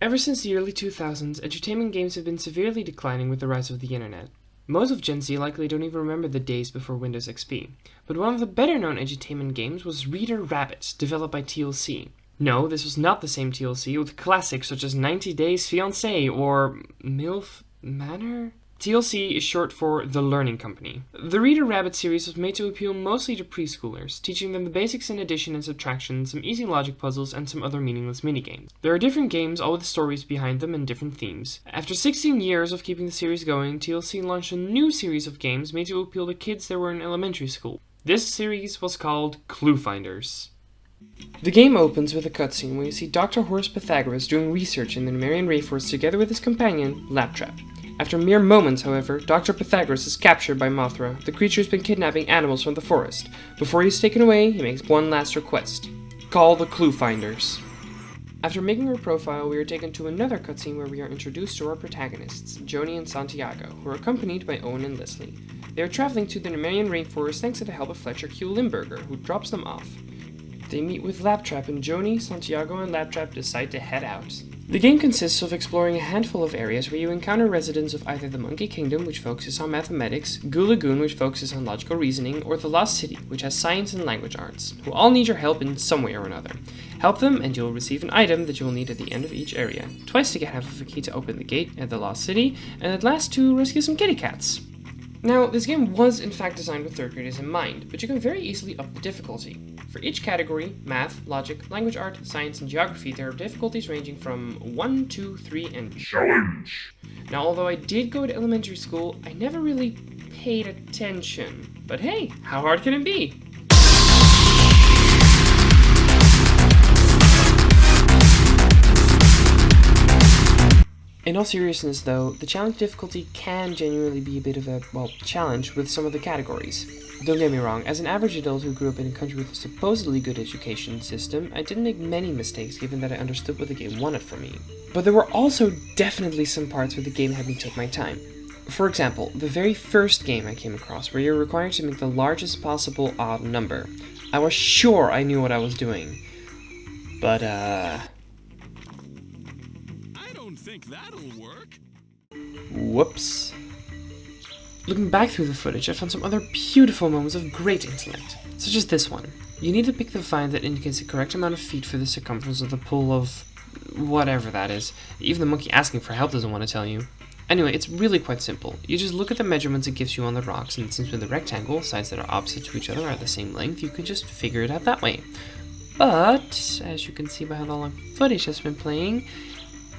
Ever since the early 2000s, edutainment games have been severely declining with the rise of the internet. Most of Gen Z likely don't even remember the days before Windows XP, but one of the better-known edutainment games was Reader Rabbit, developed by TLC. No, this was not the same TLC with classics such as 90 Days Fiancé or MILF Manor? TLC is short for The Learning Company. The Reader Rabbit series was made to appeal mostly to preschoolers, teaching them the basics in addition and subtraction, some easy logic puzzles, and some other meaningless minigames. There are different games, all with stories behind them and different themes. After 16 years of keeping the series going, TLC launched a new series of games made to appeal to kids that were in elementary school. This series was called ClueFinders. The game opens with a cutscene where you see Dr. Horace Pythagoras doing research in the Numerian rainforest together with his companion, Laptrap. After mere moments, however, Dr. Pythagoras is captured by Mothra. The creature has been kidnapping animals from the forest. Before he is taken away, he makes one last request. Call the ClueFinders. After making her profile, we are taken to another cutscene where we are introduced to our protagonists, Joni and Santiago, who are accompanied by Owen and Leslie. They are traveling to the Numerian rainforest thanks to the help of Fletcher Q. Limburger, who drops them off. They meet with Laptrap, and Joni, Santiago, and Laptrap decide to head out. The game consists of exploring a handful of areas where you encounter residents of either the Monkey Kingdom, which focuses on mathematics, Goo Lagoon, which focuses on logical reasoning, or the Lost City, which has science and language arts, who all need your help in some way or another. Help them, and you'll receive an item that you will need at the end of each area. Twice to get half of a key to open the gate at the Lost City, and at last to rescue some kitty cats. Now, this game was in fact designed with third graders in mind, but you can very easily up the difficulty. For each category, math, logic, language art, science, and geography, there are difficulties ranging from 1, 2, 3, and challenge. Now, although I did go to elementary school, I never really paid attention. But hey, how hard can it be? In all seriousness though, the challenge difficulty can genuinely be a bit of a, challenge with some of the categories. Don't get me wrong, as an average adult who grew up in a country with a supposedly good education system, I didn't make many mistakes given that I understood what the game wanted from me. But there were also definitely some parts where the game had me take my time. For example, the very first game I came across where you're required to make the largest possible odd number. I was sure I knew what I was doing. But think that'll work. Whoops. Looking back through the footage, I found some other beautiful moments of great intellect, such as this one. You need to pick the vine that indicates the correct amount of feet for the circumference of the pool of whatever that is. Even the monkey asking for help doesn't want to tell you. Anyway, it's really quite simple. You just look at the measurements it gives you on the rocks, and since with the rectangle, sides that are opposite to each other are the same length, you can just figure it out that way. But, as you can see by how the long footage has been playing,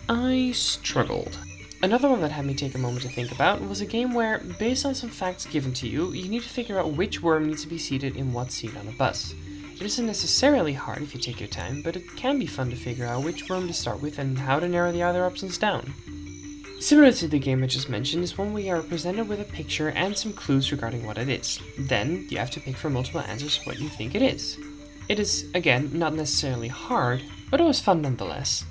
I struggled. Another one that had me take a moment to think about was a game where, based on some facts given to you, you need to figure out which worm needs to be seated in what seat on a bus. It isn't necessarily hard if you take your time, but it can be fun to figure out which worm to start with and how to narrow the other options down. Similar to the game I just mentioned is one where you are presented with a picture and some clues regarding what it is. Then, you have to pick from multiple answers what you think it is. It is, again, not necessarily hard, but it was fun nonetheless.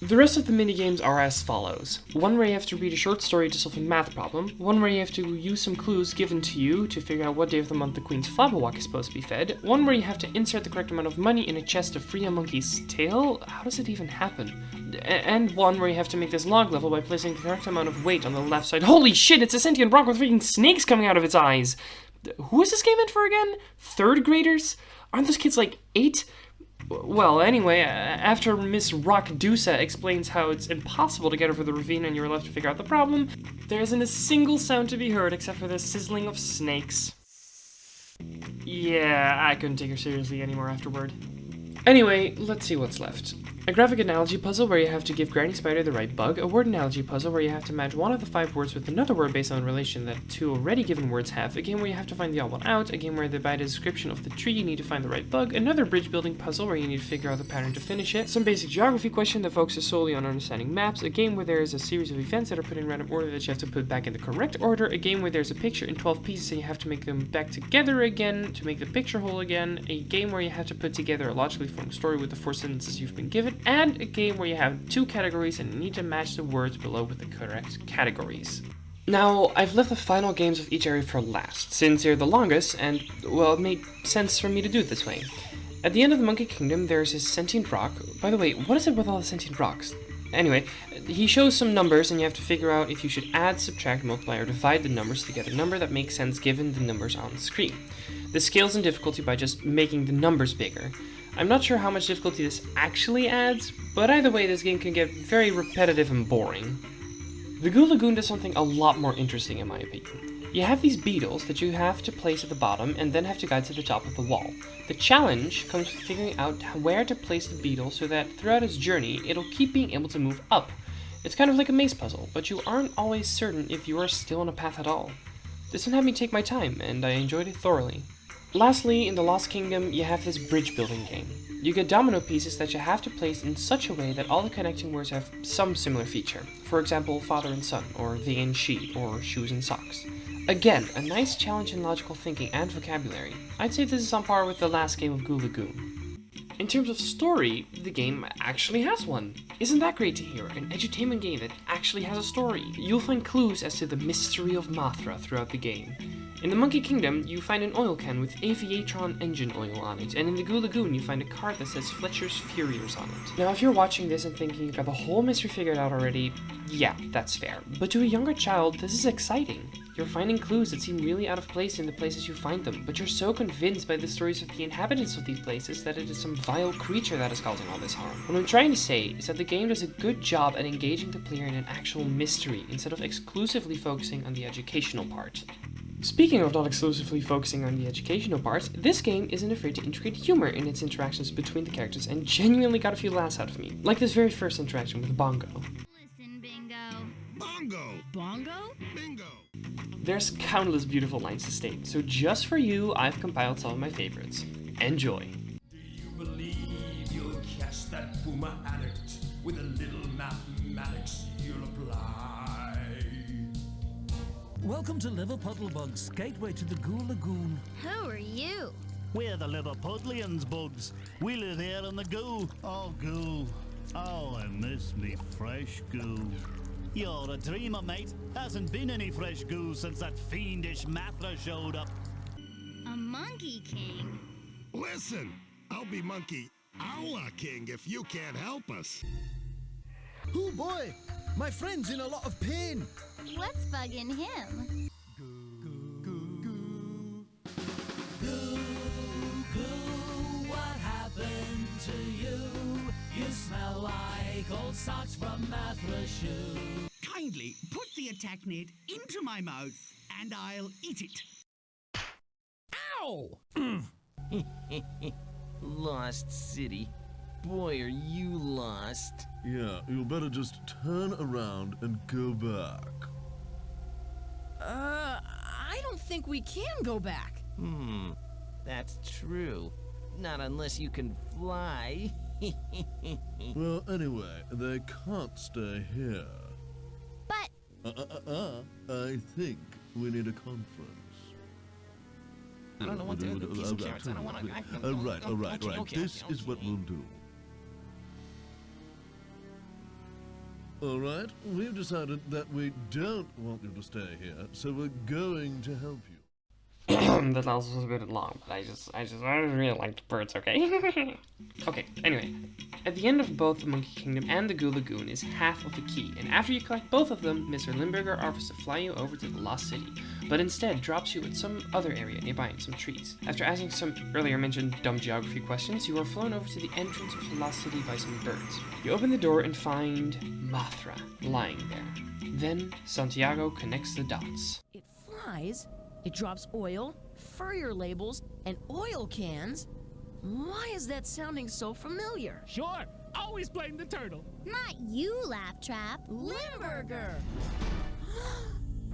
The rest of the minigames are as follows. One where you have to read a short story to solve a math problem, one where you have to use some clues given to you to figure out what day of the month the Queen's Flabberwalk is supposed to be fed, one where you have to insert the correct amount of money in a chest to free a monkey's tail, how does it even happen? And one where you have to make this log level by placing the correct amount of weight on the left side. Holy shit, it's a sentient rock with freaking snakes coming out of its eyes! Who is this game meant for again? Third graders? Aren't those kids like 8? Well, anyway, after Miss Rockdusa explains how it's impossible to get over the ravine and you're left to figure out the problem, there isn't a single sound to be heard except for the sizzling of snakes. Yeah, I couldn't take her seriously anymore afterward. Anyway, let's see what's left. A graphic analogy puzzle where you have to give Granny Spider the right bug, a word analogy puzzle where you have to match one of the 5 words with another word based on the relation that 2 already given words have, a game where you have to find the odd one out, a game where by the description of the tree you need to find the right bug, another bridge building puzzle where you need to figure out the pattern to finish it, some basic geography question that focuses solely on understanding maps, a game where there is a series of events that are put in random order that you have to put back in the correct order, a game where there's a picture in 12 pieces and you have to make them back together again to make the picture whole again, a game where you have to put together a logically formed story with the 4 sentences you've been given, and a game where you have 2 categories and need to match the words below with the correct categories. Now, I've left the final games of each area for last, since they're the longest, and, well, it made sense for me to do it this way. At the end of the Monkey Kingdom, there's this sentient rock. By the way, what is it with all the sentient rocks? Anyway, he shows some numbers and you have to figure out if you should add, subtract, multiply, or divide the numbers to get a number that makes sense given the numbers on the screen. This scales in difficulty by just making the numbers bigger. I'm not sure how much difficulty this actually adds, but either way this game can get very repetitive and boring. The Goo Lagoon does something a lot more interesting in my opinion. You have these beetles that you have to place at the bottom and then have to guide to the top of the wall. The challenge comes with figuring out where to place the beetle so that throughout its journey it'll keep being able to move up. It's kind of like a maze puzzle, but you aren't always certain if you are still on a path at all. This one had me take my time, and I enjoyed it thoroughly. Lastly, in the Lost Kingdom, you have this bridge building game. You get domino pieces that you have to place in such a way that all the connecting words have some similar feature. For example, father and son, or they and she, or shoes and socks. Again, a nice challenge in logical thinking and vocabulary. I'd say this is on par with the last game of Goo Lagoon. In terms of story, the game actually has one. Isn't that great to hear? An edutainment game that actually has a story. You'll find clues as to the mystery of Mothra throughout the game. In the Monkey Kingdom, you find an oil can with Aviatron engine oil on it, and in the Goo Lagoon you find a card that says Fletcher's Furiers on it. Now if you're watching this and thinking you've got the whole mystery figured out already, yeah, that's fair. But to a younger child, this is exciting. You're finding clues that seem really out of place in the places you find them, but you're so convinced by the stories of the inhabitants of these places that it is some vile creature that is causing all this harm. What I'm trying to say is that the game does a good job at engaging the player in an actual mystery, instead of exclusively focusing on the educational part. Speaking of not exclusively focusing on the educational part, this game isn't afraid to integrate humor in its interactions between the characters and genuinely got a few laughs out of me, like this very first interaction with Bongo. Listen, Bingo. Bongo! Bongo? Bingo! There's countless beautiful lines to state, so just for you, I've compiled some of my favorites. Enjoy! Do you believe you'll catch that boomer addict? With a little mathematics you'll apply. Welcome to Liverpuddlebug's gateway to the Goo Lagoon. Who are you? We're the Liverpudlians, Bugs. We live here in the goo. Oh, goo. Oh, I miss me fresh goo. You're a dreamer, mate. Hasn't been any fresh goo since that fiendish Mothra showed up. A Monkey King? Listen, I'll be Monkey Our King if you can't help us. Oh boy, my friend's in a lot of pain. What's bugging him? What happened to you? You smell like old socks from Mothra's shoe. Kindly put the attack net into my mouth and I'll eat it. Ow! Lost City. Boy, are you lost. Yeah, you better just turn around and go back. I don't think we can go back. That's true. Not unless you can fly. Well, anyway, they can't stay here. But I think we need a conference. I don't know what to do with the piece of carrots. I don't want to. All right. This is what we'll do. All right, we've decided that we don't want you to stay here, so we're going to help you. That also was a bit long, but I really liked birds, okay? Okay, anyway. At the end of both the Monkey Kingdom and the Goo Lagoon is half of the key, and after you collect both of them, Mr. Limburger offers to fly you over to the Lost City, but instead drops you at some other area nearby in some trees. After asking some earlier mentioned dumb geography questions, you are flown over to the entrance of the Lost City by some birds. You open the door and find Mothra lying there. Then Santiago connects the dots. It flies, it drops oil, furrier labels, and oil cans. Why is that sounding so familiar? Sure. Always blame the turtle. not you, Laptrap. Limburger!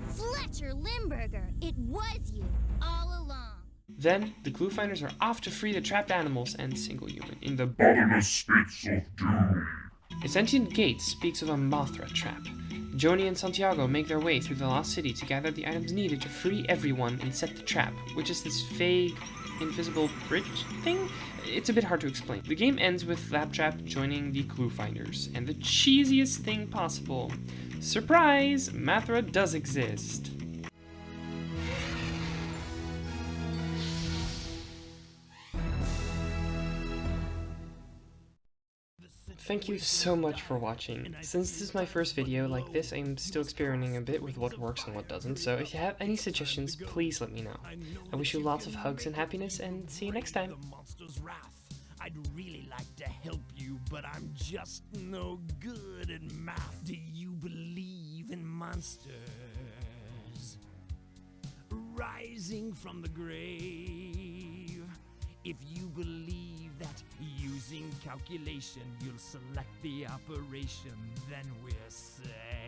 Fletcher Limburger. It was you all along. Then, the ClueFinders are off to free the trapped animals and single human in the bottomless space of doom. A sentient gate speaks of a Mothra trap. Joni and Santiago make their way through the Lost City to gather the items needed to free everyone and set the trap, which is this vague, invisible bridge thing? It's a bit hard to explain. The game ends with Laptrap joining the ClueFinders, and the cheesiest thing possible. Surprise! Mothra does exist. The Thank you so much for watching. Since this is my first video like this, I'm still experimenting a bit with what works and what doesn't, so if you have any suggestions, please let me know. I wish you lots of hugs and happiness, and see you next time. I'd really like to help you, but I'm just no good at math. Do you believe in monsters rising from the grave? If you believe that using calculation you'll select the operation, then we're safe.